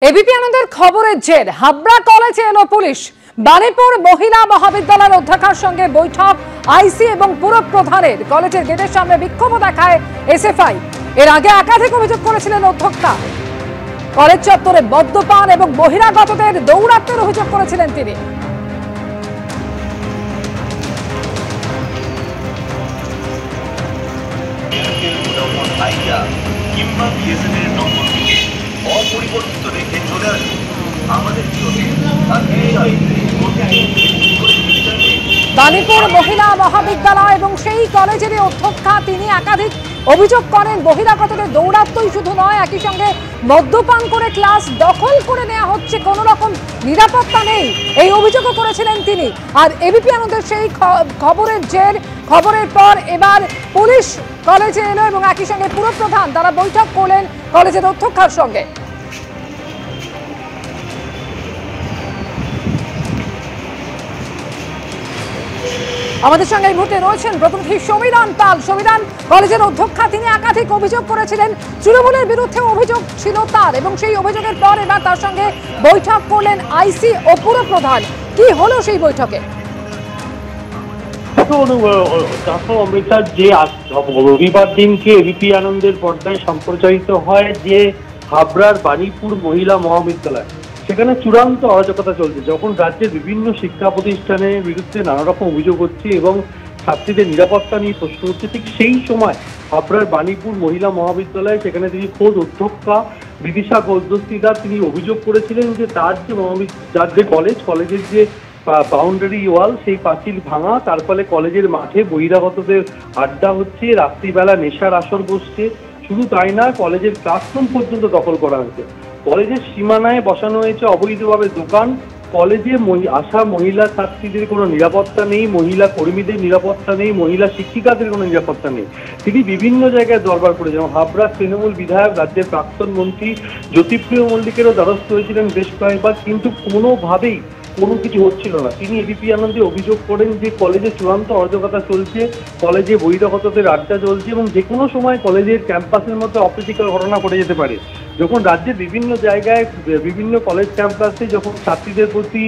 ABP আনন্দের খবরের জের হাবড়া কলেজে এলো পুলিশ। বাণীপুর মহিলা মহাবিদ্যালয়ের অধ্যক্ষার সঙ্গে বৈঠক আইসি এবং পুরপ্রধানের। কলেজের গেটের সামনে বিক্ষোভ দেখায় এসএফআই। এর আগে একাধিক অভিযোগ করেছিলেন অধ্যক্ষা। কলেজ চত্বরে মদ্যপান এবং বহিরাগতদের দৌরাত্ম্যের অভিযোগ করেছিলেন তিনি। অপরিবর্তিত রেখে চলে আসবে আমাদের বাণীপুর মহিলা মহাবিদ্যালয় এবং সেই কলেজের অধ্যক্ষা তিনি একাধিক অভিযোগ করেন। বহিরাগতদের দৌরাত্ম্যই শুধু নয়, একই সঙ্গে মদ্যপান করে ক্লাস দখল করে নেওয়া হচ্ছে, কোনো রকম নিরাপত্তা নেই, এই অভিযোগও করেছিলেন তিনি। আর এবিপি আনন্দের সেই খবরের জের, খবরের পর এবার পুলিশ কলেজে এলো এবং একই সঙ্গে পুরপ্রধান তারা বৈঠক করলেন কলেজের অধ্যক্ষার সঙ্গে। আমাদের সঙ্গে এই মুহূর্তে রয়েছেন প্রতিনিধি সমীরণ পাল। সমীরণ, কলেজের অধ্যক্ষা তিনি একাধিক অভিযোগ করেছিলেন, তৃণমূলের বিরুদ্ধে অভিযোগ ছিল তার, এবং সেই অভিযোগের পর এবার তার সঙ্গে বৈঠক করলেন আইসি ও পুরপ্রধান। কি হলো সেই বৈঠকে? অমৃতার যে রবিবার দিনকে এবিপি আনন্দের পর্দায় সম্প্রচারিত হয় যে হাবড়ার বাণীপুর মহিলা মহাবিদ্যালয়, সেখানে চূড়ান্ত অরাজকতা চলছে। যখন রাজ্যের বিভিন্ন শিক্ষা প্রতিষ্ঠানের বিরুদ্ধে নানা রকম অভিযোগ হচ্ছে এবং ছাত্রীদের নিরাপত্তা নিয়ে প্রশ্ন হচ্ছে, ঠিক সেই সময় হাবড়ার বাণীপুর মহিলা মহাবিদ্যালয়ে সেখানে তিনি খোদ অধ্যক্ষা বিদিশা গদ্যস্তিদার তিনি অভিযোগ করেছিলেন যে তার যে কলেজের যে বাউন্ডারি ওয়াল, সেই পাঁচিল ভাঙা, তার ফলে কলেজের মাঠে বহিরাগতদের আড্ডা হচ্ছে, রাত্রিবেলা নেশার আসর বসছে। শুধু তাই না, কলেজের ক্লাসরুম পর্যন্ত দখল করা হয়েছে। কলেজের সীমানায় বসানো হয়েছে অবৈধভাবে দোকান। কলেজে আসা মহিলা ছাত্রীদের কোনো নিরাপত্তা নেই, মহিলা কর্মীদের নিরাপত্তা নেই, মহিলা শিক্ষিকাদের কোনো নিরাপত্তা নেই। তিনি বিভিন্ন জায়গায় দরবার করেছেন। হাবড়া তৃণমূল বিধায়ক, রাজ্যের প্রাক্তন মন্ত্রী জ্যোতিপ্রিয় মল্লিকেরও দ্বারস্থ হয়েছিলেন বেশ কয়েকবার, কিন্তু কোনোভাবেই কোনো কিছু হচ্ছিল না। তিনি এবিপি আনন্দে অভিযোগ করেন যে কলেজে চূড়ান্ত অরাজকতা চলছে, কলেজে বহিরাগতদের আড্ডা চলছে এবং যে কোনো সময় কলেজের ক্যাম্পাসের মধ্যে অপ্রীতিকর ঘটনা ঘটে যেতে পারে। যখন রাজ্যের বিভিন্ন জায়গায় বিভিন্ন কলেজ ক্যাম্পাসে যখন ছাত্রীদের প্রতি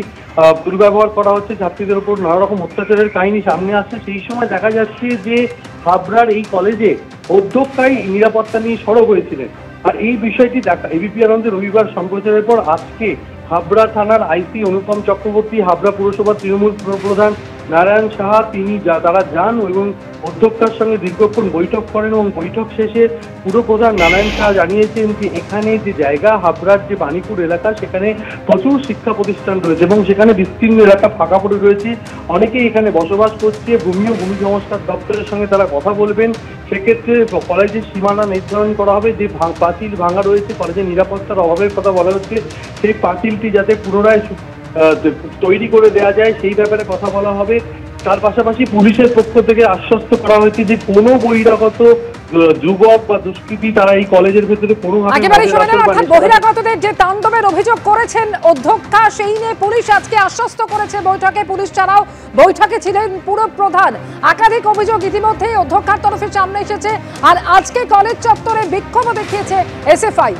দুর্ব্যবহার করা হচ্ছে, ছাত্রীদের উপর নানা রকম অত্যাচারের কাহিনী সামনে আসছে, সেই সময় দেখা যাচ্ছে যে হাবড়ার এই কলেজে অধ্যক্ষাই নিরাপত্তা নিয়ে সরব হয়েছিলেন। আর এই বিষয়টি এবিপি আনন্দে রবিবার সম্প্রচারের পর আজকে হাবড়া থানার আইসি অনুপম চক্রবর্তী, হাবড়া পুরসভার তৃণমূল প্রধান নারায়ণ সাহা তারা যান এবং অধ্যক্ষার সঙ্গে দীর্ঘক্ষণ বৈঠক করেন। এবং বৈঠক শেষে পুরপ্রধান নারায়ণ সাহা জানিয়েছেন যে এখানে যে জায়গা, হাবড়ার যে বাণীপুর এলাকা, সেখানে প্রচুর শিক্ষা প্রতিষ্ঠান রয়েছে এবং সেখানে বিস্তীর্ণ এলাকা ফাঁকা পড়ে রয়েছে, অনেকেই এখানে বসবাস করছে। ভূমি ও ভূমি সংস্কার দপ্তরের সঙ্গে তারা কথা বলবেন। সেক্ষেত্রে কলেজের সীমানা নির্ধারণ করা হবে। যে পাঁচিল ভাঙা রয়েছে, কলেজের নিরাপত্তার অভাবের কথা বলা হচ্ছে, সেই পাঁচিলটি যাতে পুনরায় তৈরি করে দেওয়া যায় সেই ব্যাপারে কথা বলা হবে। তার পাশাপাশি পুলিশের পক্ষ থেকে আশ্বস্ত করা হয়েছে যে কোনো বহিরাগত যুবক বা দুষ্কৃতী তারা এই কলেজের ভেতরে বহিরাগতদের যে তাণ্ডবের অভিযোগ করেছেন অধ্যক্ষা, সেই নিয়ে পুলিশ আজকে আশ্বস্ত করেছে বৈঠকে। পুলিশ ছাড়াও বৈঠকে ছিলেন পুরপ্রধান। একাধিক অভিযোগ ইতিমধ্যেই অধ্যক্ষার তরফে সামনে এসেছে। আর আজকে কলেজ চত্বরে বিক্ষোভ দেখিয়েছে এসএফআই।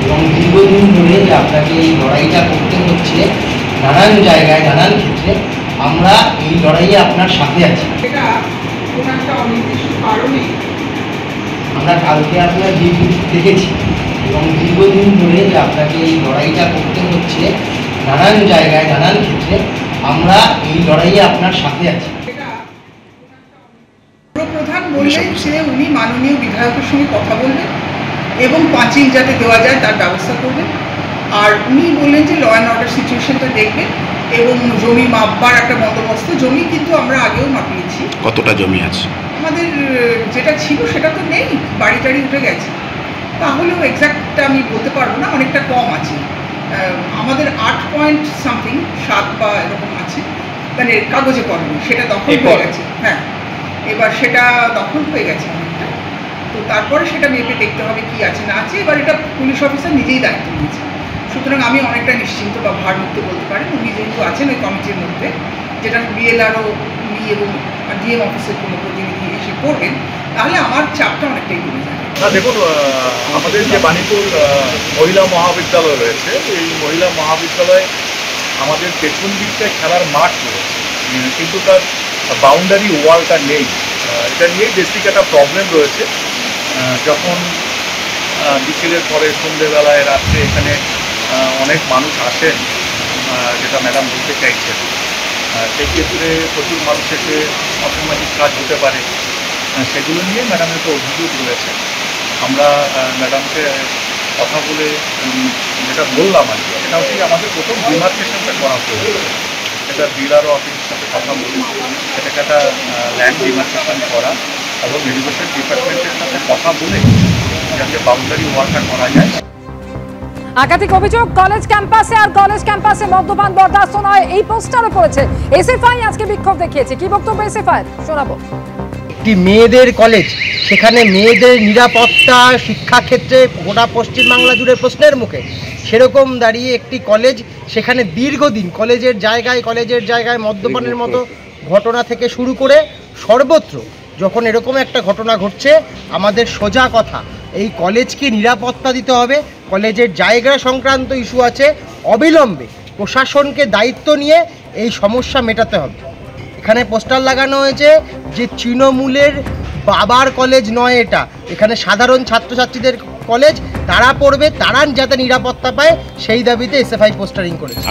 এবং দীর্ঘদিন ধরে যে আপনাকে এই লড়াইটা করতে হচ্ছে নানান জায়গায় নানান ক্ষেত্রে, আমরা এই লড়াইয়ে আপনার সাথে আছি। আমরা কালকে আপনার দেখেছি এবং দীর্ঘদিন ধরে যে আপনাকে এই লড়াইটা করতে হচ্ছে নানান জায়গায় নানান ক্ষেত্রে, আমরা এই লড়াইয়ে আপনার সাথে আছি। প্রধান বললেন যে উনি মাননীয় বিধায়কের সঙ্গে কথা বলবেন এবং পাঁচিল যাতে দেওয়া যায় তার ব্যবস্থা করবেন। আর উনি বললেন যে ল অ্যান্ড অর্ডার সিচুয়েশনটা দেখবেন এবং জমি মাপবার একটা বন্দোবস্ত। জমি কিন্তু আমরা আগেও মাপিয়েছি। কতটা জমি আছে? আমাদের যেটা ছিল সেটা তো নেই, বাড়ি টাড়ি উঠে গেছে। তাহলেও এক্স্যাক্টটা আমি বলতে পারবো না, অনেকটা কম আছে। আমাদের 8.7 বা এরকম আছে, মানে কাগজে কলমে সেটা দখল হয়ে গেছে। হ্যাঁ, এবার সেটা দখল হয়ে গেছে অনেকটা। তো তারপরে সেটা মেপে দেখতে হবে কি আছে না আছে। এবার এটা পুলিশ অফিসার নিজেই দায়িত্ব নিয়েছে, সুতরাং আমি অনেকটা নিশ্চিন্ত বা ভারমুক্ত বলতে পারেন। উনি যেহেতু আছেন ওই কমিটির মধ্যে, যেটা বিএলআরও উনি এবং ডিএম অফিসের কোনো প্রতিনিধি এসে করবেন, তাহলে আমার চাপটা অনেকটাই কমে যাবে। দেখুন, আমাদের যে বাণীপুর মহিলা মহাবিদ্যালয় রয়েছে, এই মহিলা মহাবিদ্যালয়ে আমাদের পেছন দিকটায় খেলার মাঠ রয়েছে, কিন্তু তার বাউন্ডারি ওয়ালটা নেই। এটা নিয়েই বেসিক একটা প্রবলেম রয়েছে। যখন বিকেলের পরে সন্ধ্যেবেলায় রাত্রে এখানে অনেক মানুষ আসেন, যেটা ম্যাডাম বলতে চাইছেন, সেই ক্ষেত্রে প্রচুর মানুষ এসে অসামাজিক কাজ হতে পারে, সেগুলো নিয়ে ম্যাডামের তো অভিযোগ রয়েছে। আমরা ম্যাডামকে কথা বলে যেটা বললাম আর কি, সেটা হচ্ছে আমাদের প্রথম ডিমার্কেশনটা করা প্রয়োজন। সেটা ডিলার অফিসের সাথে কথা বলে সেটাকে একটা ল্যান্ড ডিমার্কেশন করা এবং এডুকেশন ডিপার্টমেন্টের সাথে কথা বলে যাতে বাউন্ডারি ওয়ালটা করা যায়। একাধিক অভিযোগ কলেজ ক্যাম্পাসে, আর কলেজ ক্যাম্পাসে মদ্যপান বরদাস্ত নয়, এই পোস্টারে পড়েছে। এসএফআই আজকে বিক্ষোভ দেখিয়েছে, কি বক্তব্য এসএফআই শোনাবো। একটি মেয়েদের কলেজ, সেখানে মেয়েদের নিরাপত্তা শিক্ষাক্ষেত্রে গোটা পশ্চিমবাংলা জুড়ে প্রশ্নের মুখে। সেরকম দাঁড়িয়ে একটি কলেজ, সেখানে দীর্ঘদিন কলেজের জায়গায় মদ্যপানের মতো ঘটনা থেকে শুরু করে সর্বত্র যখন এরকম একটা ঘটনা ঘটছে, আমাদের সোজা কথা, এই কলেজকে নিরাপত্তা দিতে হবে। কলেজের জায়গা সংক্রান্ত ইস্যু আছে, অবিলম্বে প্রশাসনকে দায়িত্ব নিয়ে এই সমস্যা মেটাতে হবে। এখানে পোস্টার লাগানো হয়েছে যে তৃণমূলের বাবার কলেজ নয় এটা, এখানে সাধারণ ছাত্রছাত্রীদের কলেজ, তারা পড়বে, তারা যাতে নিরাপত্তা পায় সেই দাবিতে এসএফআই পোস্টারিং করেছে।